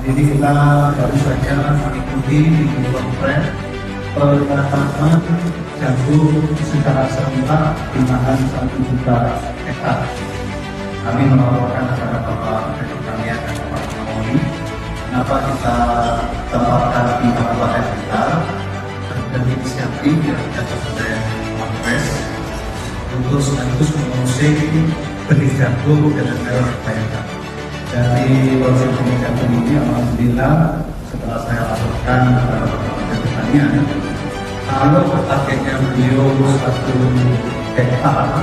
Jadi kita baru saja mengikuti di Kongres penanaman jagung secara serentak di lahan 1 juta hektar. Kami melaporkan kepada Bapak Pertanian dan Bapak Kapolri, kenapa kita tempatkan di kabupaten kita dan inisiatif yang dicatat oleh Kongres untuk sekaligus mengusung benih jagung dengan daerah terbaik. Dari proses benih jagung ini, alhamdulillah setelah saya laporkan kepada Bapak Pertanian, kalau targetnya beliau 1 hektar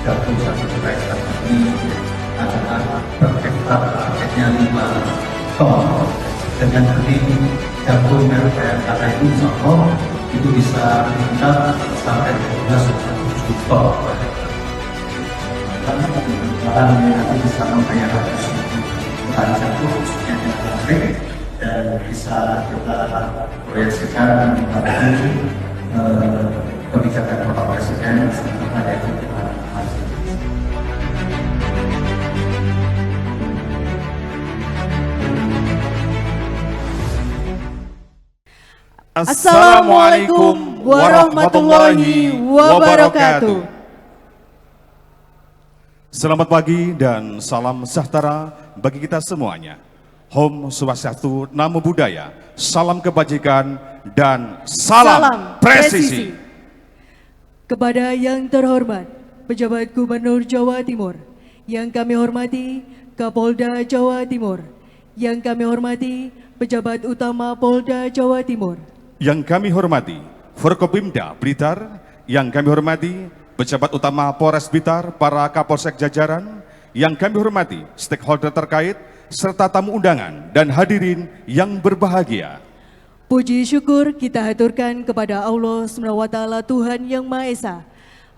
jagung 1 juta hektar ini adalah per hektar targetnya 5 ton. Dengan benih jagung merek Bayangkara ini insya Allah itu bisa meningkat sampai 12,7 ton. Karena bahan nanti bisa membayar bahan jagung khususnya yang menarik dan bisa kita proyeksikan mengenai kebijakan Bapak Presiden serta yaitu hasil. Assalamualaikum warahmatullahi wabarakatuh. Selamat pagi dan salam sejahtera bagi kita semuanya. Om Swastiastu, Namo Buddhaya, salam kebajikan dan salam presisi. Kepada yang terhormat Pejabat Gubernur Jawa Timur, yang kami hormati Kapolda Jawa Timur, yang kami hormati Pejabat Utama Polda Jawa Timur, yang kami hormati Forkopimda Blitar, yang kami hormati Pejabat Utama Polres Blitar, para Kapolsek jajaran, yang kami hormati stakeholder terkait, serta tamu undangan dan hadirin yang berbahagia. Puji syukur kita haturkan kepada Allah SWT Tuhan Yang Maha Esa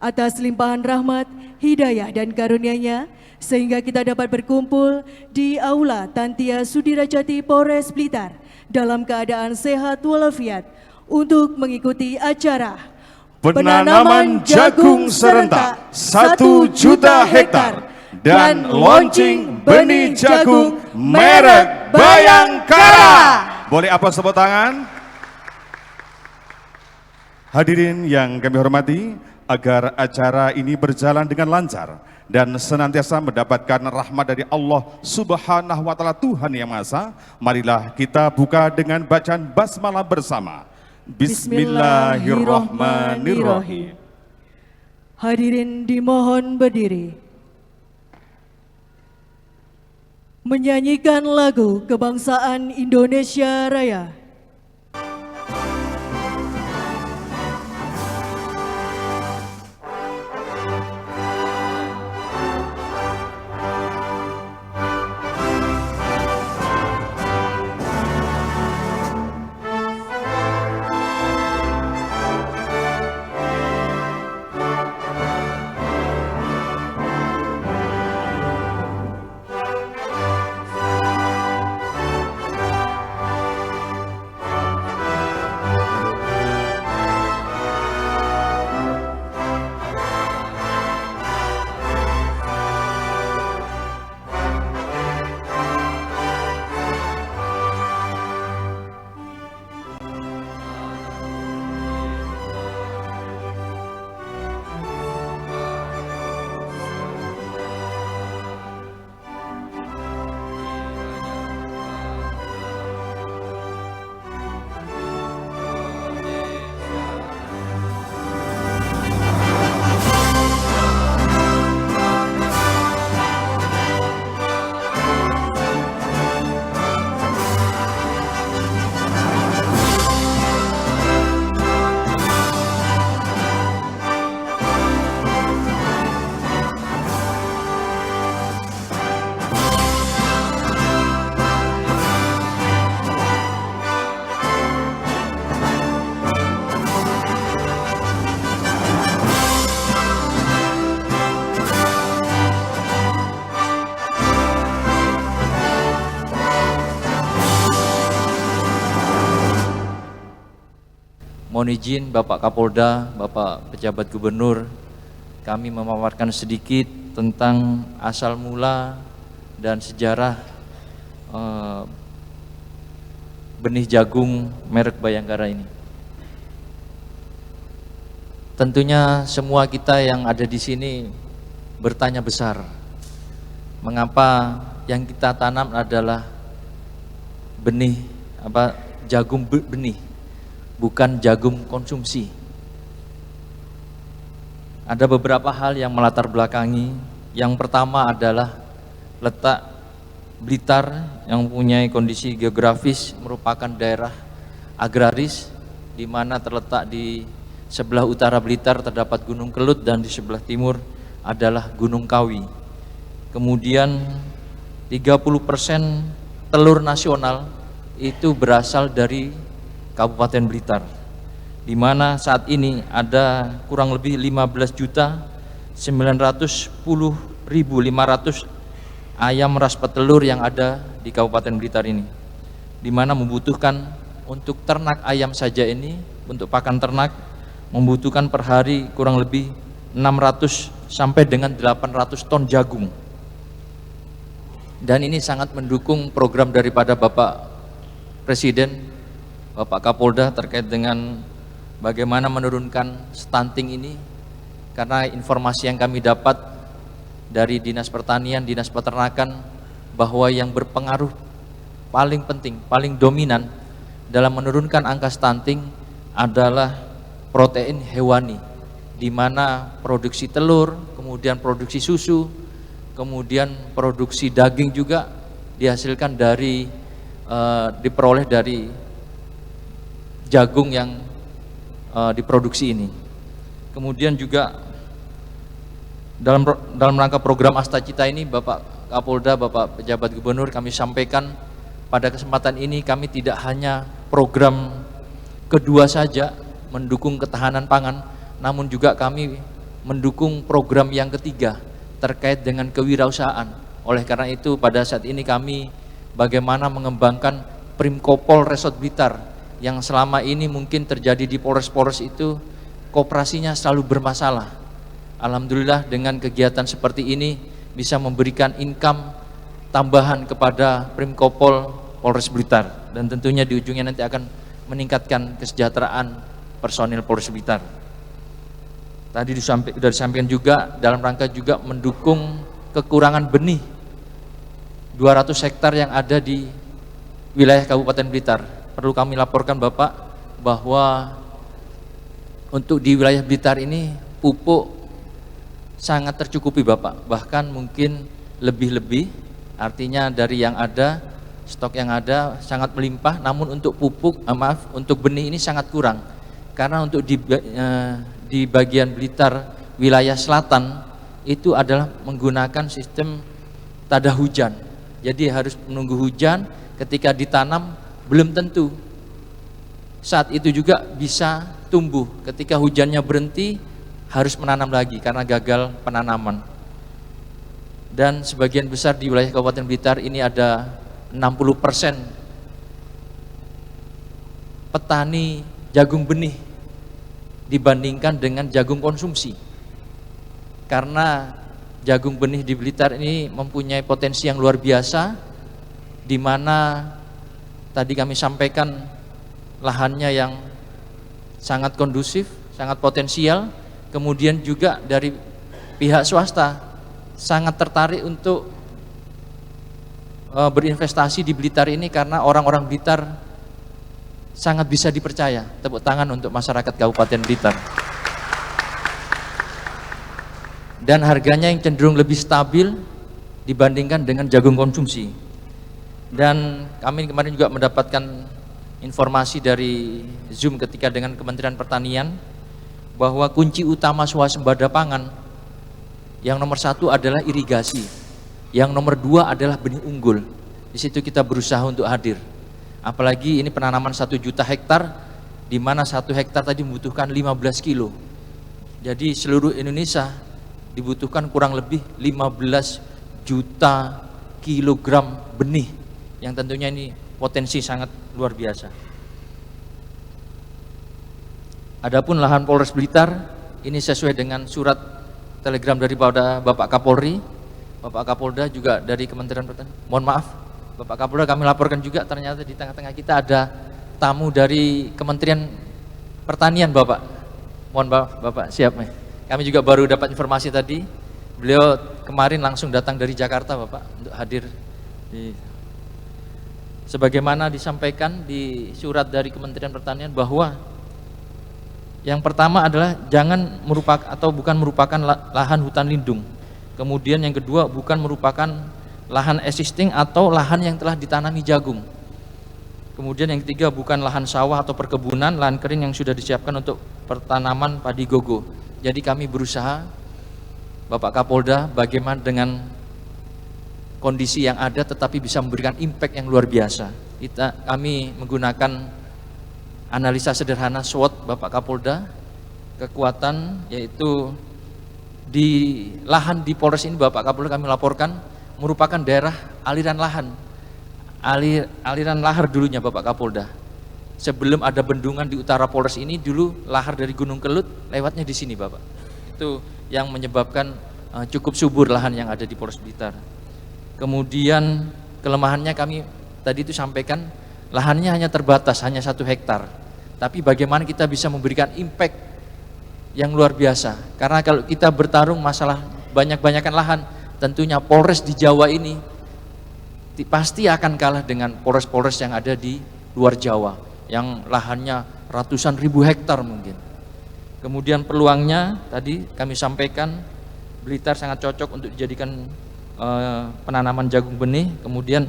atas limpahan rahmat, hidayah dan karunia-Nya sehingga kita dapat berkumpul di Aula Tantia Sudirajati Polres Blitar dalam keadaan sehat walafiat untuk mengikuti acara Penanaman jagung serentak 1 juta hektar dan launching benih jagung merek Bayangkara. Boleh aplaus tepuk tangan? Hadirin yang kami hormati, agar acara ini berjalan dengan lancar dan senantiasa mendapatkan rahmat dari Allah Subhanahu wa Ta'ala Tuhan Yang Maha Esa, marilah kita buka dengan bacaan basmalah bersama. Bismillahirrahmanirrahim. Hadirin dimohon berdiri. Menyanyikan lagu kebangsaan Indonesia Raya. Mohon izin Bapak Kapolda, Bapak Pejabat Gubernur, kami memaparkan sedikit tentang asal mula dan sejarah benih jagung merek Bayangkara ini. Tentunya semua kita yang ada di sini bertanya besar, mengapa yang kita tanam adalah benih jagung benih, bukan jagung konsumsi. Ada beberapa hal yang melatar belakangi. Yang pertama adalah letak Blitar yang mempunyai kondisi geografis merupakan daerah agraris, di mana terletak di sebelah utara Blitar terdapat Gunung Kelut dan di sebelah timur adalah Gunung Kawi. Kemudian 30% telur nasional itu berasal dari Kabupaten Blitar, di mana saat ini ada kurang lebih 15.910.500 ayam ras petelur yang ada di Kabupaten Blitar ini, di mana membutuhkan untuk ternak ayam saja ini, untuk pakan ternak membutuhkan per hari kurang lebih 600 sampai dengan 800 ton jagung. Dan ini sangat mendukung program daripada Bapak Presiden, Bapak Kapolda terkait dengan bagaimana menurunkan stunting ini, karena informasi yang kami dapat dari Dinas Pertanian, Dinas Peternakan, bahwa yang berpengaruh paling penting, paling dominan dalam menurunkan angka stunting adalah protein hewani, di mana produksi telur, kemudian produksi susu, kemudian produksi daging juga dihasilkan dari diperoleh dari jagung yang diproduksi ini. Kemudian juga dalam rangka program Astacita ini, Bapak Kapolda, Bapak Pejabat Gubernur, kami sampaikan pada kesempatan ini kami tidak hanya program kedua saja mendukung ketahanan pangan, namun juga kami mendukung program yang ketiga terkait dengan kewirausahaan. Oleh karena itu pada saat ini kami bagaimana mengembangkan Primkopol Resort Blitar yang selama ini mungkin terjadi di Polres-Polres itu koperasinya selalu bermasalah. Alhamdulillah dengan kegiatan seperti ini bisa memberikan income tambahan kepada Primkopol Polres Blitar, dan tentunya di ujungnya nanti akan meningkatkan kesejahteraan personil Polres Blitar. Tadi sudah disampaikan juga dalam rangka juga mendukung kekurangan benih 200 hektar yang ada di wilayah Kabupaten Blitar. Perlu kami laporkan Bapak bahwa untuk di wilayah Blitar ini pupuk sangat tercukupi Bapak, bahkan mungkin lebih-lebih, artinya dari yang ada, stok yang ada sangat melimpah, namun untuk pupuk, untuk benih ini sangat kurang. Karena untuk di bagian Blitar wilayah selatan itu adalah menggunakan sistem tada hujan. Jadi harus menunggu hujan, ketika ditanam belum tentu saat itu juga bisa tumbuh. Ketika hujannya berhenti harus menanam lagi karena gagal penanaman. Dan sebagian besar di wilayah Kabupaten Blitar ini ada 60% petani jagung benih dibandingkan dengan jagung konsumsi. Karena jagung benih di Blitar ini mempunyai potensi yang luar biasa, di mana tadi kami sampaikan lahannya yang sangat kondusif, sangat potensial. Kemudian juga dari pihak swasta sangat tertarik untuk berinvestasi di Blitar ini karena orang-orang Blitar sangat bisa dipercaya. Tepuk tangan untuk masyarakat Kabupaten Blitar. Dan harganya yang cenderung lebih stabil dibandingkan dengan jagung konsumsi. Dan kami kemarin juga mendapatkan informasi dari Zoom ketika dengan Kementerian Pertanian bahwa kunci utama swasembada pangan yang nomor 1 adalah irigasi, yang nomor 2 adalah benih unggul. Di situ kita berusaha untuk hadir. Apalagi ini penanaman 1 juta hektar, di mana 1 hektar tadi membutuhkan 15 kilo. Jadi seluruh Indonesia dibutuhkan kurang lebih 15 juta kilogram benih, yang tentunya ini potensi sangat luar biasa. Adapun lahan Polres Blitar ini sesuai dengan surat telegram daripada Bapak Kapolri, Bapak Kapolda juga dari Kementerian Pertanian. Mohon maaf, Bapak Kapolda, kami laporkan juga ternyata di tengah-tengah kita ada tamu dari Kementerian Pertanian, Bapak. Mohon maaf, Bapak siap nih. Kami juga baru dapat informasi tadi, beliau kemarin langsung datang dari Jakarta, Bapak, untuk hadir di, sebagaimana disampaikan di surat dari Kementerian Pertanian bahwa yang pertama adalah jangan merupakan atau bukan merupakan lahan hutan lindung. Kemudian yang kedua bukan merupakan lahan existing atau lahan yang telah ditanami jagung. Kemudian yang ketiga bukan lahan sawah atau perkebunan, lahan kering yang sudah disiapkan untuk pertanaman padi gogo. Jadi kami berusaha, Bapak Kapolda, bagaimana dengan kondisi yang ada tetapi bisa memberikan impact yang luar biasa. Kami menggunakan analisa sederhana SWOT Bapak Kapolda, kekuatan yaitu di lahan di Polres ini Bapak Kapolda kami laporkan merupakan daerah aliran lahan, aliran lahar dulunya Bapak Kapolda. Sebelum ada bendungan di utara Polres ini, dulu lahar dari Gunung Kelut lewatnya di sini Bapak. Itu yang menyebabkan cukup subur lahan yang ada di Polres Blitar. Kemudian kelemahannya kami tadi itu sampaikan, lahannya hanya terbatas, hanya 1 hektar. Tapi bagaimana kita bisa memberikan impact yang luar biasa. Karena kalau kita bertarung masalah banyak-banyakan lahan, tentunya Polres di Jawa ini pasti akan kalah dengan Polres-Polres yang ada di luar Jawa, yang lahannya ratusan ribu hektar mungkin. Kemudian peluangnya tadi kami sampaikan, Blitar sangat cocok untuk dijadikan penanaman jagung benih. Kemudian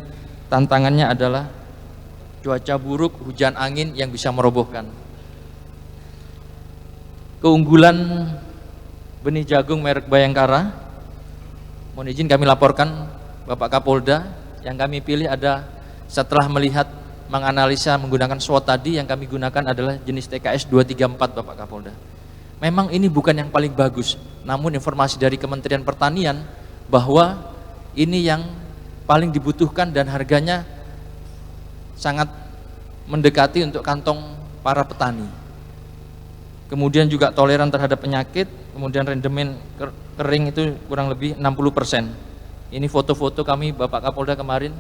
tantangannya adalah cuaca buruk, hujan angin yang bisa merobohkan. Keunggulan benih jagung merek Bayangkara, mohon izin kami laporkan Bapak Kapolda, yang kami pilih ada setelah melihat menganalisa menggunakan SWOT tadi, yang kami gunakan adalah jenis TKS 234 Bapak Kapolda. Memang ini bukan yang paling bagus, namun informasi dari Kementerian Pertanian bahwa ini yang paling dibutuhkan dan harganya sangat mendekati untuk kantong para petani. Kemudian juga toleran terhadap penyakit, kemudian rendemen kering itu kurang lebih 60%. Ini foto-foto kami Bapak Kapolda kemarin,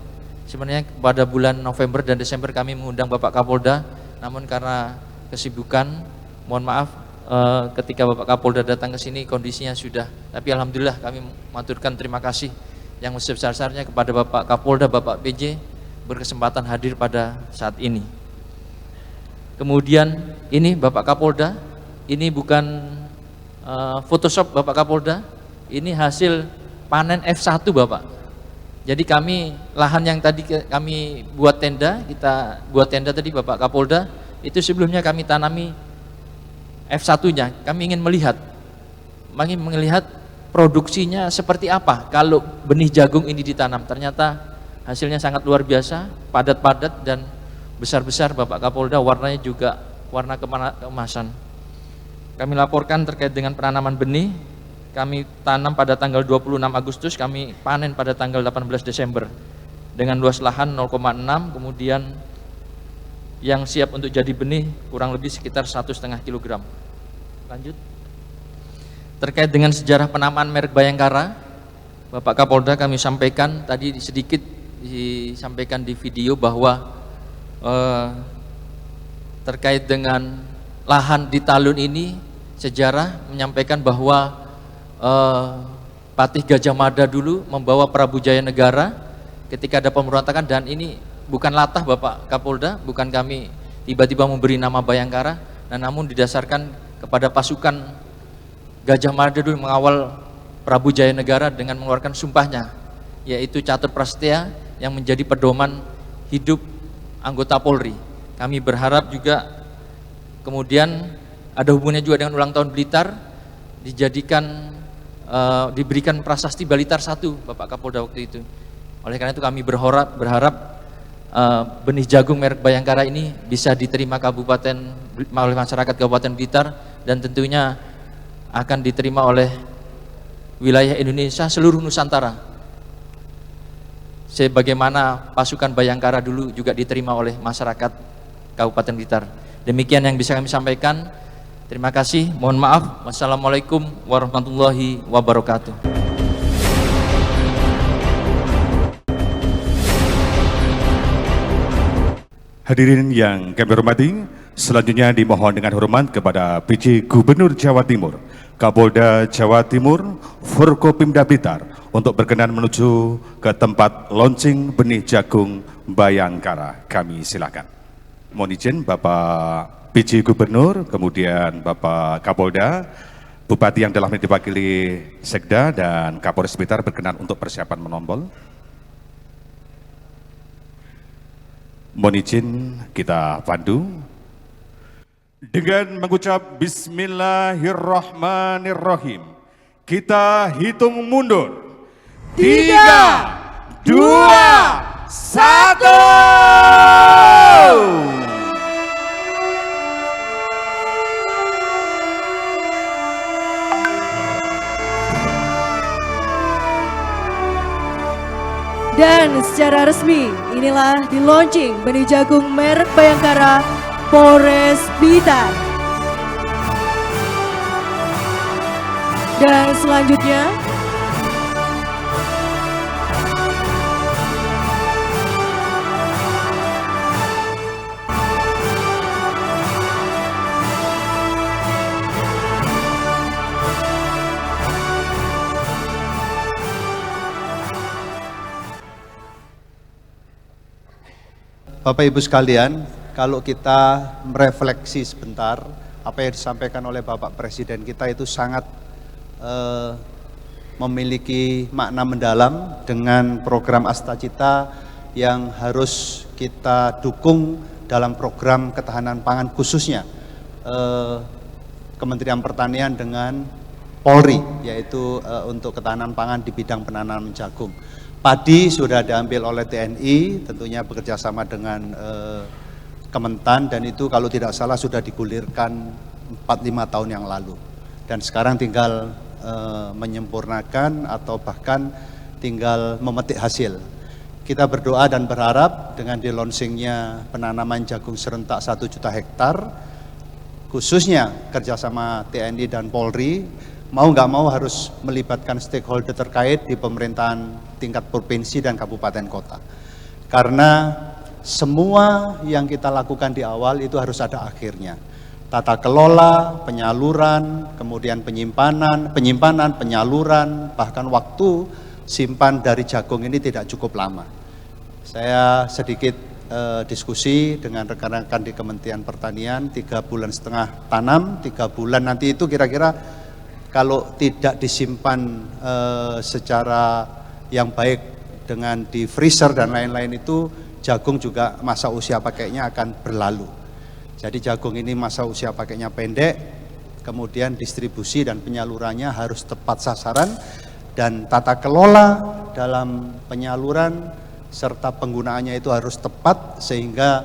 sebenarnya pada bulan November dan Desember kami mengundang Bapak Kapolda, namun karena kesibukan, mohon maaf ketika Bapak Kapolda datang ke sini kondisinya sudah, tapi alhamdulillah kami maturkan terima kasih yang sebesar-besarnya kepada Bapak Kapolda, Bapak PJ berkesempatan hadir pada saat ini. Kemudian ini Bapak Kapolda, ini bukan Photoshop Bapak Kapolda, ini hasil panen F1 Bapak. Jadi kami lahan yang tadi kami buat tenda, kita buat tenda tadi Bapak Kapolda, itu sebelumnya kami tanami F1-nya. Kami ingin melihat produksinya seperti apa kalau benih jagung ini ditanam. Ternyata hasilnya sangat luar biasa, padat-padat dan besar-besar Bapak Kapolda, warnanya juga warna keemasan. Kami laporkan terkait dengan penanaman benih, kami tanam pada tanggal 26 Agustus, kami panen pada tanggal 18 Desember dengan luas lahan 0,6, kemudian yang siap untuk jadi benih kurang lebih sekitar 1,5 kg. Lanjut. Terkait dengan sejarah penamaan merek Bayangkara, Bapak Kapolda kami sampaikan tadi sedikit disampaikan di video bahwa terkait dengan lahan di Talun ini, sejarah menyampaikan bahwa Patih Gajah Mada dulu membawa Prabu Jaya Negara ketika ada pemberontakan, dan ini bukan latah Bapak Kapolda, bukan kami tiba-tiba memberi nama Bayangkara, namun didasarkan kepada pasukan Gajah Mada dulu mengawal Prabu Jaya Negara dengan mengeluarkan sumpahnya, yaitu Catur Prasetya yang menjadi pedoman hidup anggota Polri. Kami berharap juga kemudian ada hubungannya juga dengan ulang tahun Blitar, diberikan prasasti Blitar 1 Bapak Kapolda waktu itu. Oleh karena itu kami berharap benih jagung merek Bayangkara ini bisa diterima oleh masyarakat Kabupaten Blitar, dan tentunya akan diterima oleh wilayah Indonesia seluruh Nusantara, sebagaimana pasukan Bayangkara dulu juga diterima oleh masyarakat Kabupaten Blitar. Demikian yang bisa kami sampaikan. Terima kasih, mohon maaf. Wassalamualaikum warahmatullahi wabarakatuh. Hadirin yang kami hormati, selanjutnya dimohon dengan hormat kepada PJ Gubernur Jawa Timur, Kapolda Jawa Timur, Forkopimda Blitar untuk berkenan menuju ke tempat launching benih jagung Bayangkara. Kami silakan. Mohon izin Bapak PJ Gubernur, kemudian Bapak Kapolda, Bupati yang telah diwakili Sekda dan Kapolres Blitar berkenan untuk persiapan menombol. Mohon izin kita pandu dengan mengucap Bismillahirrahmanirrahim. Kita hitung mundur. 3, 2, 1. Dan secara resmi inilah di launching benih jagung merek Bayangkara Polres Blitar. Dan selanjutnya Bapak Ibu sekalian, kalau kita merefleksi sebentar, apa yang disampaikan oleh Bapak Presiden kita itu sangat memiliki makna mendalam dengan program Astacita yang harus kita dukung dalam program ketahanan pangan, khususnya Kementerian Pertanian dengan Polri, yaitu untuk ketahanan pangan di bidang penanaman jagung. Padi sudah diambil oleh TNI, tentunya bekerja sama dengan Kementan, dan itu kalau tidak salah sudah digulirkan 4-5 tahun yang lalu. Dan sekarang tinggal menyempurnakan atau bahkan tinggal memetik hasil. Kita berdoa dan berharap dengan di-launchingnya penanaman jagung serentak 1 juta hektar, khususnya kerjasama TNI dan Polri, mau nggak mau harus melibatkan stakeholder terkait di pemerintahan tingkat provinsi dan kabupaten kota. Karena semua yang kita lakukan di awal itu harus ada akhirnya. Tata kelola, penyaluran, kemudian penyimpanan, penyaluran, bahkan waktu simpan dari jagung ini tidak cukup lama. Saya sedikit diskusi dengan rekan-rekan di Kementerian Pertanian, 3,5 bulan tanam, 3 bulan nanti itu kira-kira kalau tidak disimpan secara yang baik dengan di freezer dan lain-lain itu, jagung juga masa usia pakainya akan berlalu. Jadi jagung ini masa usia pakainya pendek, kemudian distribusi dan penyalurannya harus tepat sasaran, dan tata kelola dalam penyaluran serta penggunaannya itu harus tepat sehingga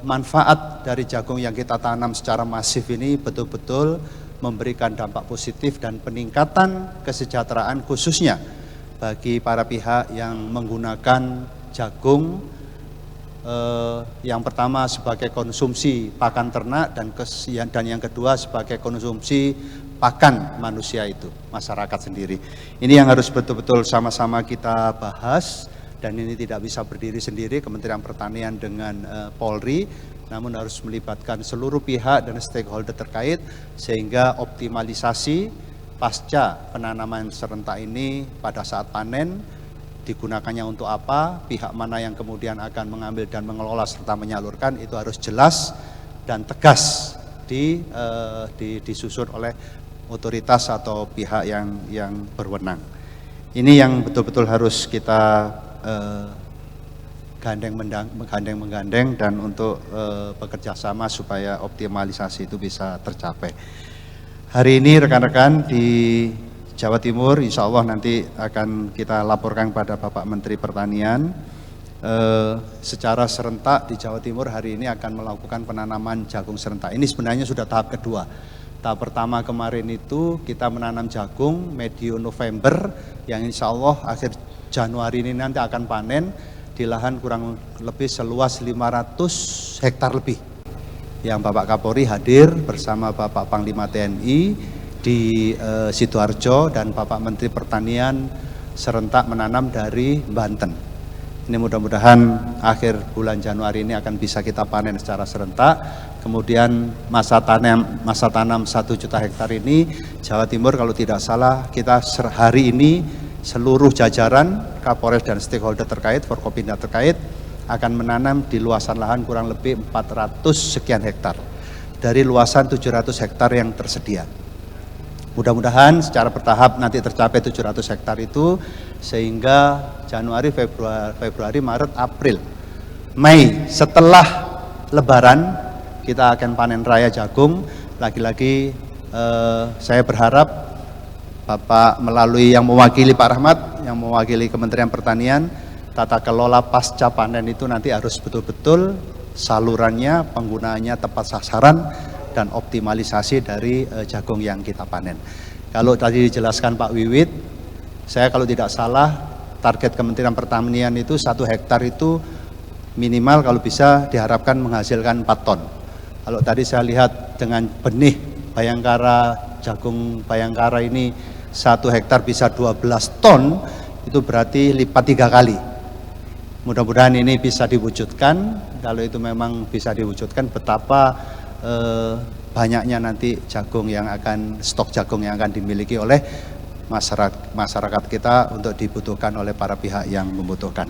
manfaat dari jagung yang kita tanam secara masif ini betul-betul memberikan dampak positif dan peningkatan kesejahteraan khususnya bagi para pihak yang menggunakan jagung, yang pertama sebagai konsumsi pakan ternak dan yang kedua sebagai konsumsi pakan manusia itu, masyarakat sendiri. Ini yang harus betul-betul sama-sama kita bahas, dan ini tidak bisa berdiri sendiri Kementerian Pertanian dengan Polri, namun harus melibatkan seluruh pihak dan stakeholder terkait sehingga optimalisasi pasca penanaman serentak ini pada saat panen digunakannya untuk apa, pihak mana yang kemudian akan mengambil dan mengelola serta menyalurkan itu harus jelas dan tegas disusun oleh otoritas atau pihak yang berwenang. Ini yang betul-betul harus kita menggandeng dan untuk bekerja sama supaya optimalisasi itu bisa tercapai. Hari ini rekan-rekan di Jawa Timur, insya Allah nanti akan kita laporkan kepada Bapak Menteri Pertanian. Secara serentak di Jawa Timur hari ini akan melakukan penanaman jagung serentak. Ini sebenarnya sudah tahap kedua. Tahap pertama kemarin itu kita menanam jagung medio November, yang insya Allah akhir Januari ini nanti akan panen di lahan kurang lebih seluas 500 hektar lebih, yang Bapak Kapolri hadir bersama Bapak Panglima TNI di Sidoarjo dan Bapak Menteri Pertanian serentak menanam dari Banten. Ini mudah-mudahan akhir bulan Januari ini akan bisa kita panen secara serentak. Kemudian masa tanam 1 juta hektar ini Jawa Timur kalau tidak salah kita hari ini seluruh jajaran Kapolres dan stakeholder terkait, Forkopimda terkait akan menanam di luasan lahan kurang lebih 400 sekian hektar dari luasan 700 hektar yang tersedia. Mudah-mudahan secara bertahap nanti tercapai 700 hektar itu sehingga Januari, Februari, Maret, April, Mei setelah Lebaran kita akan panen raya jagung. Lagi-lagi saya berharap Bapak melalui yang mewakili Pak Rahmat, yang mewakili Kementerian Pertanian, tata kelola pasca panen itu nanti harus betul-betul salurannya, penggunaannya tepat sasaran dan optimalisasi dari jagung yang kita panen. Kalau tadi dijelaskan Pak Wiwit, saya kalau tidak salah target Kementerian Pertanian itu 1 hektar itu minimal kalau bisa diharapkan menghasilkan 4 ton. Kalau tadi saya lihat dengan benih Bayangkara, jagung Bayangkara ini 1 hektar bisa 12 ton, itu berarti lipat 3 kali. Mudah-mudahan ini bisa diwujudkan. Kalau itu memang bisa diwujudkan, betapa banyaknya nanti jagung yang akan, stok jagung yang akan dimiliki oleh masyarakat kita untuk dibutuhkan oleh para pihak yang membutuhkan.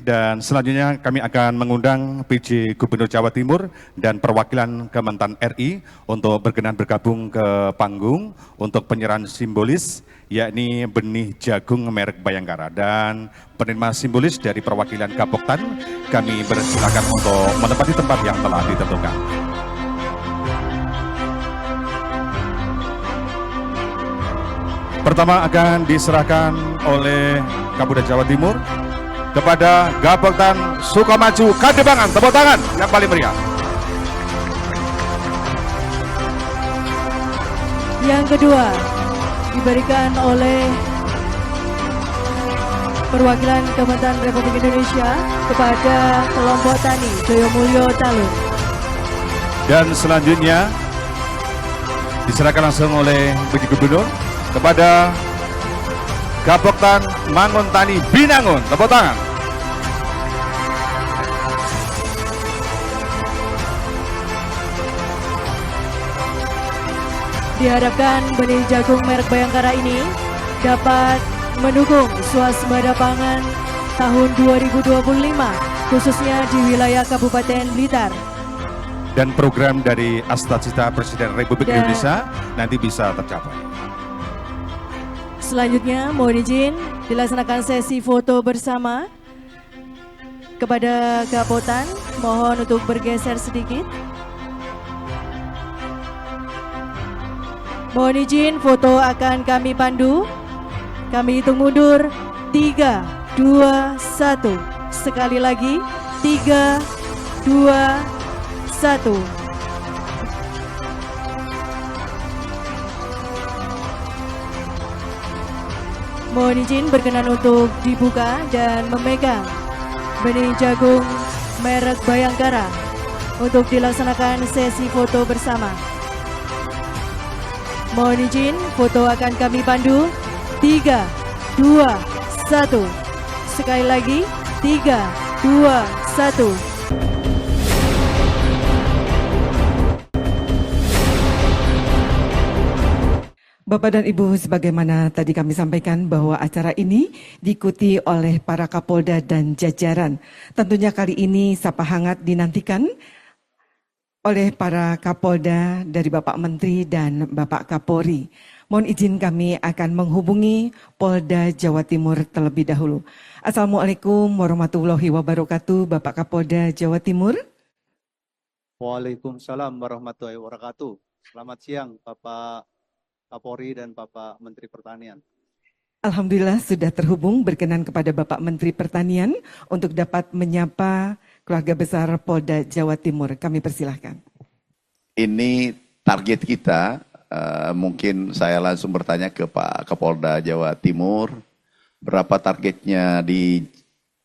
Dan selanjutnya kami akan mengundang PJ Gubernur Jawa Timur dan perwakilan Kementan RI untuk berkenan bergabung ke panggung untuk penyerahan simbolis yakni benih jagung merek Bayangkara. Dan penerima simbolis dari perwakilan Gapoktan kami bersilakan untuk menempati tempat yang telah ditentukan. Pertama akan diserahkan oleh Kapolda Jawa Timur kepada Gapoktan Sukamaju Kadebangan. Tepuk tangan yang paling meriah. Yang kedua diberikan oleh perwakilan Kementan Republik Indonesia kepada kelompok tani Joyomulyo Talun. Dan selanjutnya diserahkan langsung oleh PJ Gubernur kepada Gapoktan Mangun Tani Binangun. Tepuk tangan. Diharapkan benih jagung merek Bayangkara ini dapat mendukung swasembada pangan tahun 2025 khususnya di wilayah Kabupaten Blitar. Dan program dari Astacita Presiden Republik Indonesia nanti bisa tercapai. Selanjutnya mohon izin dilaksanakan sesi foto bersama kepada Gapoktan. Mohon untuk bergeser sedikit. Mohon izin foto akan kami pandu. Kami hitung mundur 3, 2, 1. Sekali lagi 3, 2, 1. Mohon izin berkenan untuk dibuka dan memegang benih jagung merek Bayangkara untuk dilaksanakan sesi foto bersama. Mohon izin foto akan kami pandu 3, 2, 1. Sekali lagi 3, 2, 1. Bapak dan Ibu, sebagaimana tadi kami sampaikan bahwa acara ini diikuti oleh para Kapolda dan jajaran. Tentunya kali ini sapa hangat dinantikan oleh para Kapolda dari Bapak Menteri dan Bapak Kapolri. Mohon izin kami akan menghubungi Polda Jawa Timur terlebih dahulu. Assalamualaikum warahmatullahi wabarakatuh, Bapak Kapolda Jawa Timur. Waalaikumsalam warahmatullahi wabarakatuh. Selamat siang Bapak Kapolri dan Bapak Menteri Pertanian. Alhamdulillah sudah terhubung, berkenan kepada Bapak Menteri Pertanian untuk dapat menyapa keluarga besar Polda Jawa Timur. Kami persilahkan. Ini target kita, mungkin saya langsung bertanya ke Pak Kapolda Jawa Timur, berapa targetnya di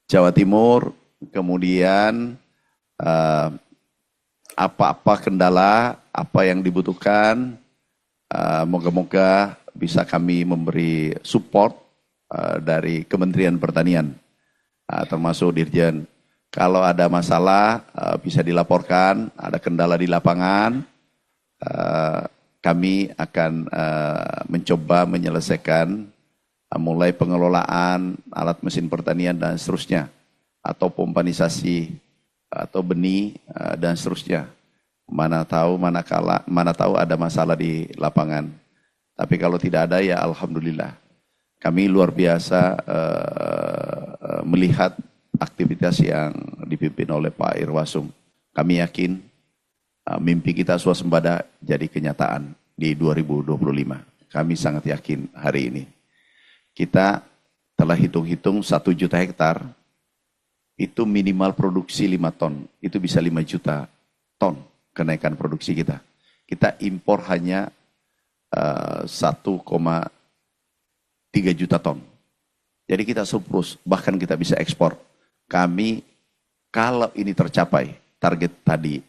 Jawa Timur, kemudian apa-apa kendala, apa yang dibutuhkan. Moga-moga bisa kami memberi support dari Kementerian Pertanian. termasuk Dirjen. Kalau ada masalah bisa dilaporkan, ada kendala di lapangan, kami akan mencoba menyelesaikan mulai pengelolaan alat mesin pertanian dan seterusnya, atau pompanisasi atau benih dan seterusnya. Mana tahu ada masalah di lapangan. Tapi kalau tidak ada ya alhamdulillah. Kami luar biasa melihat aktivitas yang dipimpin oleh Pak Irwasum. Kami yakin mimpi kita swasembada jadi kenyataan di 2025. Kami sangat yakin hari ini. Kita telah hitung-hitung 1 juta hektar, itu minimal produksi 5 ton. Itu bisa 5 juta ton kenaikan produksi kita. Kita impor hanya 1,3 juta ton. Jadi kita surplus, bahkan kita bisa ekspor. Kami, kalau ini tercapai target tadi,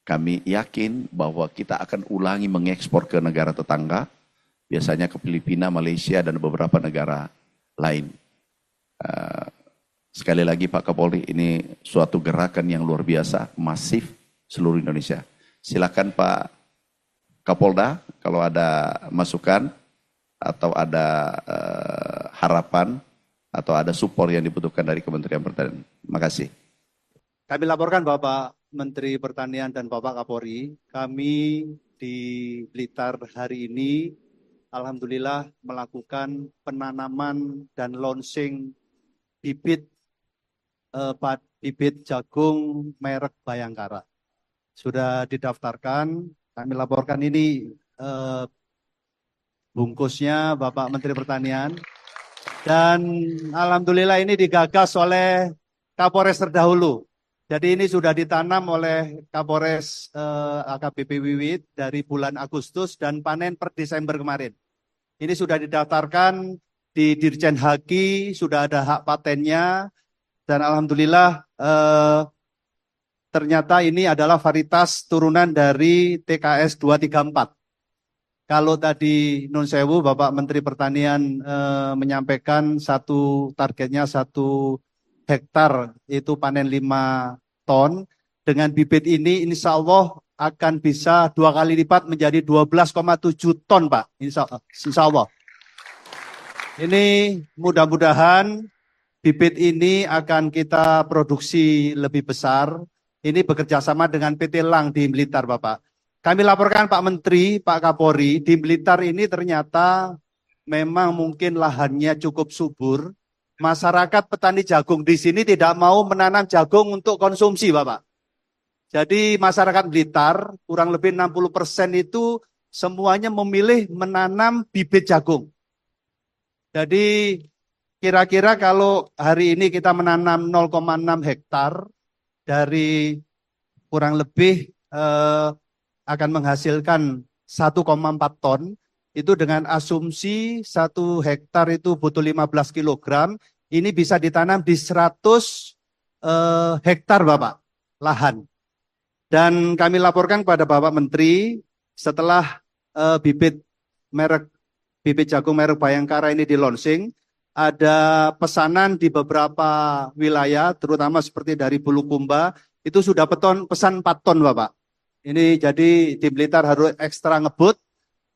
kami yakin bahwa kita akan ulangi mengekspor ke negara tetangga, biasanya ke Filipina, Malaysia, dan beberapa negara lain. Sekali lagi Pak Kapolri, ini suatu gerakan yang luar biasa, masif seluruh Indonesia. Silakan Pak Kapolda, kalau ada masukan, atau ada harapan, atau ada support yang dibutuhkan dari Kementerian Pertanian. Terima kasih. Kami laporkan Bapak Menteri Pertanian dan Bapak Kapolri, kami di Blitar hari ini alhamdulillah melakukan penanaman dan launching bibit jagung merek Bayangkara. Sudah didaftarkan, kami laporkan ini bungkusnya Bapak Menteri Pertanian. Dan alhamdulillah ini digagas oleh Kapolres terdahulu. Jadi ini sudah ditanam oleh Kapolres AKBP Wiwit dari bulan Agustus dan panen per Desember kemarin. Ini sudah didaftarkan di Dirjen Haki, sudah ada hak patennya, dan alhamdulillah ternyata ini adalah varietas turunan dari TKS 234. Kalau tadi Nun Sewu, Bapak Menteri Pertanian menyampaikan targetnya 1 hektar itu panen 5 ton. Dengan bibit ini insya Allah akan bisa 2 kali lipat menjadi 12,7 ton Pak. Insya Allah. Ini mudah-mudahan bibit ini akan kita produksi lebih besar. Ini bekerja sama dengan PT Lang di Blitar Bapak. Kami laporkan Pak Menteri, Pak Kapolri, di Blitar ini ternyata memang mungkin lahannya cukup subur. Masyarakat petani jagung di sini tidak mau menanam jagung untuk konsumsi, Bapak. Jadi masyarakat Blitar, kurang lebih 60% itu semuanya memilih menanam bibit jagung. Jadi kira-kira kalau hari ini kita menanam 0,6 hektar, dari kurang lebih akan menghasilkan 1,4 ton, itu dengan asumsi 1 hektar itu butuh 15 kg, ini bisa ditanam di 100 hektar Bapak, lahan. Dan kami laporkan kepada Bapak Menteri, setelah bibit jagung merek Bayangkara ini di launching, ada pesanan di beberapa wilayah, terutama seperti dari Bulukumba, itu sudah pesan 4 ton Bapak. Ini jadi di Blitar harus ekstra ngebut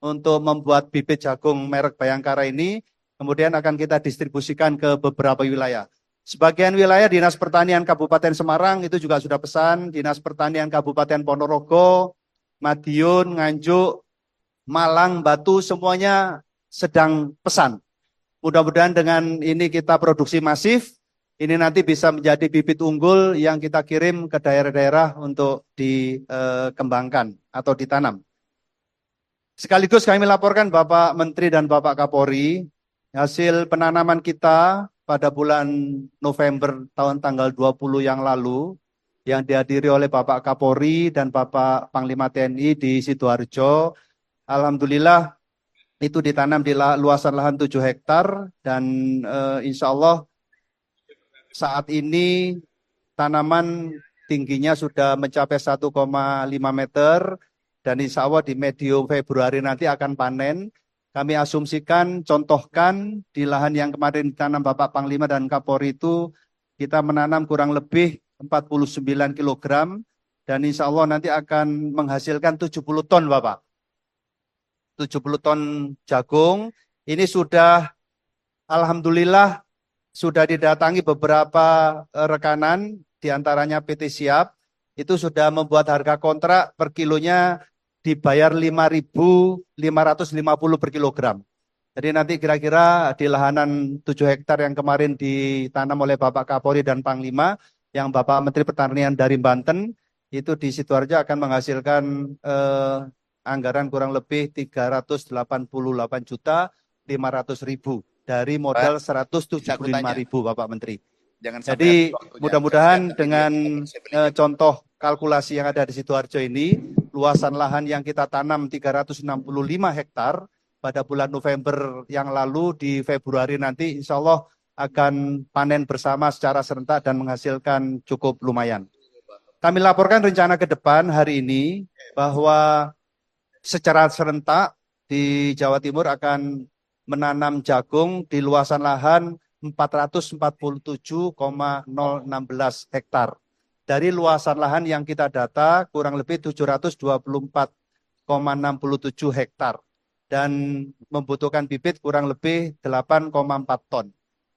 untuk membuat bibit jagung merek Bayangkara ini, kemudian akan kita distribusikan ke beberapa wilayah. Sebagian wilayah Dinas Pertanian Kabupaten Semarang itu juga sudah pesan, Dinas Pertanian Kabupaten Ponorogo, Madiun, Nganjuk, Malang, Batu, semuanya sedang pesan. Mudah-mudahan dengan ini kita produksi masif, ini nanti bisa menjadi bibit unggul yang kita kirim ke daerah-daerah untuk dikembangkan atau ditanam. Sekaligus kami laporkan Bapak Menteri dan Bapak Kapolri, hasil penanaman kita pada bulan November tanggal 20 yang lalu, yang dihadiri oleh Bapak Kapolri dan Bapak Panglima TNI di Sidoarjo. Alhamdulillah itu ditanam di luasan lahan 7 hektar dan insya Allah saat ini tanaman tingginya sudah mencapai 1,5 meter dan insya Allah di medium Februari nanti akan panen. Kami asumsikan, contohkan di lahan yang kemarin ditanam Bapak Panglima dan Kapolri itu kita menanam kurang lebih 49 kg dan insya Allah nanti akan menghasilkan 70 ton Bapak. 70 ton jagung. Ini sudah alhamdulillah sudah didatangi beberapa rekanan, diantaranya PT Siap, itu sudah membuat harga kontrak per kilonya dibayar 5.550 per kilogram. Jadi nanti kira-kira di lahanan 7 hektar yang kemarin ditanam oleh Bapak Kapolri dan Panglima, yang Bapak Menteri Pertanian dari Banten, itu di Sidoarjo akan menghasilkan anggaran kurang lebih 388.500.000 dari modal 175.000 Bapak Menteri. Jangan Jadi waktunya mudah-mudahan saya dengan saya beli. contoh kalkulasi yang ada di Sidoarjo ini, luasan lahan yang kita tanam 365 hektar pada bulan November yang lalu, di Februari nanti insya Allah akan panen bersama secara serentak dan menghasilkan cukup lumayan. Kami laporkan rencana ke depan hari ini bahwa secara serentak di Jawa Timur akan menanam jagung di luasan lahan 447,016 hektar. Dari luasan lahan yang kita data kurang lebih 724,67 hektar dan membutuhkan bibit kurang lebih 8,4 ton.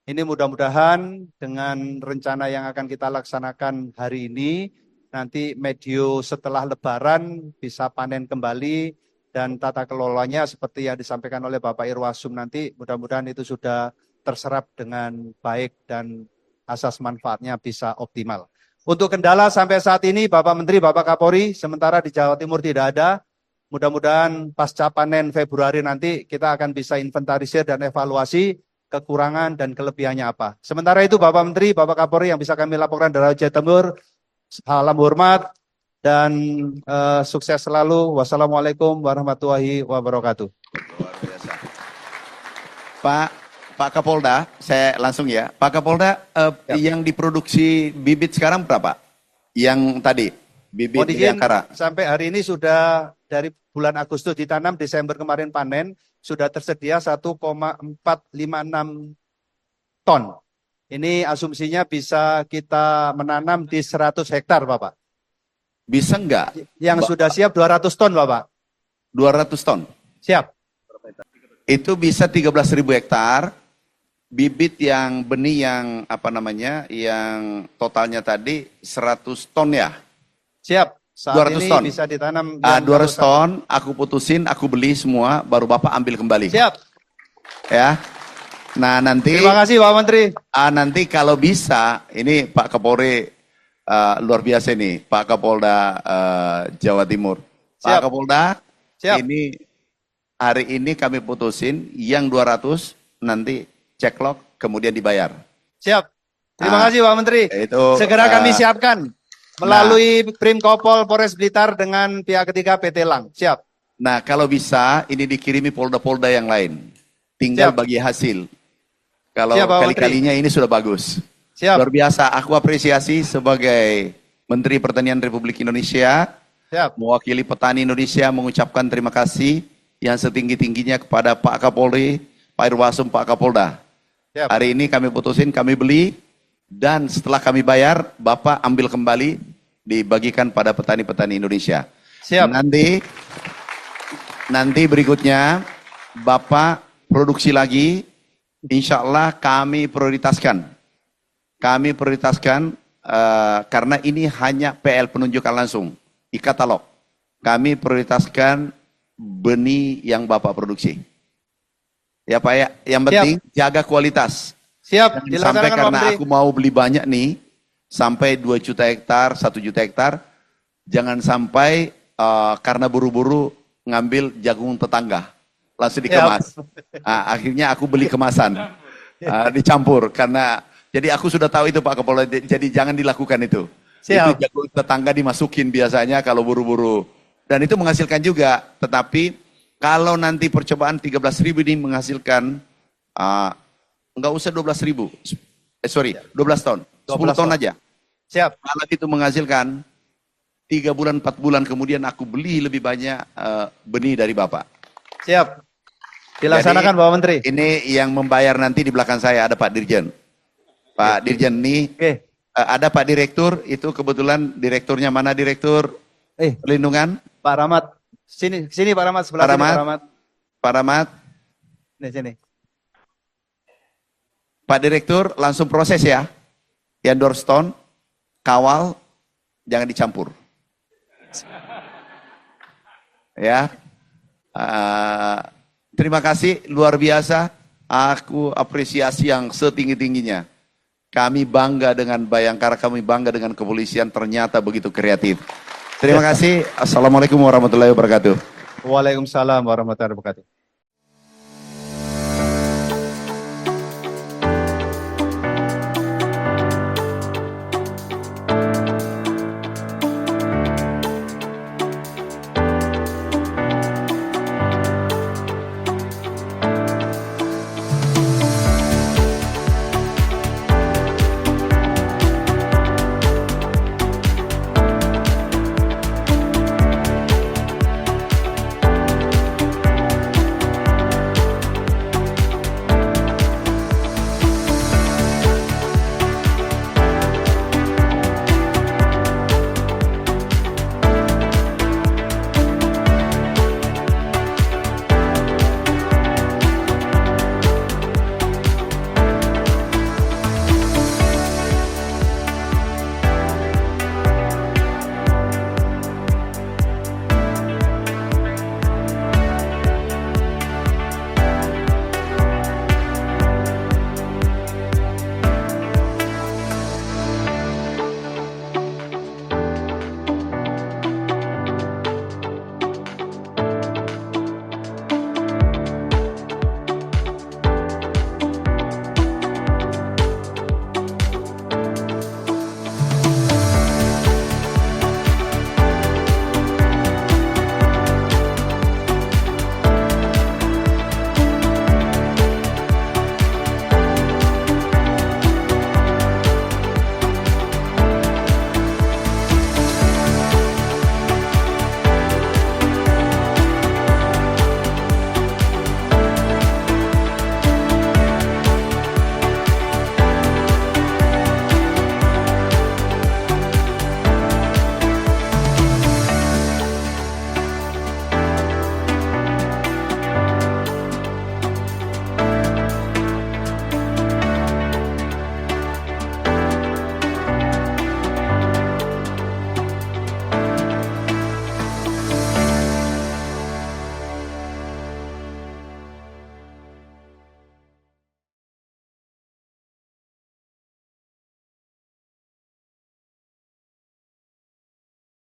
Ini mudah-mudahan dengan rencana yang akan kita laksanakan hari ini, nanti medio setelah Lebaran bisa panen kembali dan tata kelolanya seperti yang disampaikan oleh Bapak Irwasum nanti, mudah-mudahan itu sudah terserap dengan baik dan asas manfaatnya bisa optimal. Untuk kendala sampai saat ini Bapak Menteri, Bapak Kapolri, sementara di Jawa Timur tidak ada. Mudah-mudahan pasca panen Februari nanti kita akan bisa inventarisir dan evaluasi kekurangan dan kelebihannya apa. Sementara itu Bapak Menteri, Bapak Kapolri yang bisa kami laporkan dari Jawa Timur, salam hormat dan sukses selalu. Wassalamualaikum warahmatullahi wabarakatuh. Luar biasa. Pak Kapolda, saya langsung ya. Pak Kapolda, yang diproduksi bibit sekarang berapa? Yang tadi, bibit Bayangkara. Sampai hari ini sudah dari bulan Agustus ditanam, Desember kemarin panen, sudah tersedia 1,456 ton. Ini asumsinya bisa kita menanam di 100 hektar, Bapak. Bisa enggak? Yang sudah siap 200 ton, Bapak. 200 ton? Siap. Itu bisa 13.000 hektar. Bibit yang benih yang apa namanya, yang totalnya tadi 100 ton ya? Siap. Saat 200 ini ton. bisa ditanam. 200 ton, aku putusin, aku beli semua, baru Bapak ambil kembali. Siap. Ya. Nah nanti. Terima kasih Pak Menteri. Nanti kalau bisa, ini Pak Kapolri luar biasa ini, Pak Kapolda Jawa Timur. Siap. Pak Kapolda, Siap. ini hari ini kami putusin yang 200 nanti ceklok kemudian dibayar. Siap. Terima kasih Pak Menteri. Itu segera kami siapkan melalui Primkopol Polres Blitar dengan pihak ketiga PT Lang. Siap. Nah kalau bisa ini dikirimi polda-polda yang lain. Tinggal Siap. bagi hasil. Kalau Siap, Pak kali-kalinya ini sudah bagus. Siap. Luar biasa, aku apresiasi sebagai Menteri Pertanian Republik Indonesia, Siap. mewakili petani Indonesia mengucapkan terima kasih yang setinggi-tingginya kepada Pak Kapolri, Pak Irwasum, Pak Kapolda. Siap. Hari ini kami putusin, kami beli, dan setelah kami bayar, Bapak ambil kembali, dibagikan pada petani-petani Indonesia. Siap. Nanti berikutnya, Bapak produksi lagi, insya Allah kami prioritaskan. Kami prioritaskan karena ini hanya PL penunjukan langsung, e-katalog. Kami prioritaskan benih yang Bapak produksi. Ya Pak ya, yang penting jaga kualitas. Siap. Sampai Dilaksanakan, Pak karena Menteri. aku mau beli banyak nih, sampai 2 juta hektar, 1 juta hektar, jangan sampai karena buru-buru ngambil jagung tetangga, langsung dikemas. Akhirnya aku beli kemasan, dicampur, karena jadi aku sudah tahu itu Pak Kapolda, jadi jangan dilakukan itu. Siap. Itu jagung tetangga dimasukin biasanya kalau buru-buru. Dan itu menghasilkan juga, tetapi kalau nanti percobaan 13.000 ini menghasilkan, enggak usah 12.000, 12 ton, 10 ton aja. Siap. Kalau itu menghasilkan 3 bulan, 4 bulan kemudian aku beli lebih banyak benih dari Bapak. Siap. Dilaksanakan Jadi, Bapak Menteri. Ini yang membayar nanti di belakang saya ada Pak Dirjen. Pak Dirjen nih. Oke. Ada Pak Direktur, itu kebetulan direkturnya mana Direktur Perlindungan? Pak Rahmat. Sini Pak Rahmat, sebelah Pak sini Rahmat. Pak Rahmat. Pak Rahmat. Nih sini. Pak Direktur langsung proses ya. Endorse tone, kawal, jangan dicampur. Ya. Terima kasih, luar biasa. Aku apresiasi yang setinggi-tingginya. Kami bangga dengan Bayangkara, kami bangga dengan kepolisian, ternyata begitu kreatif. Terima kasih. Assalamualaikum warahmatullahi wabarakatuh. Waalaikumsalam warahmatullahi wabarakatuh.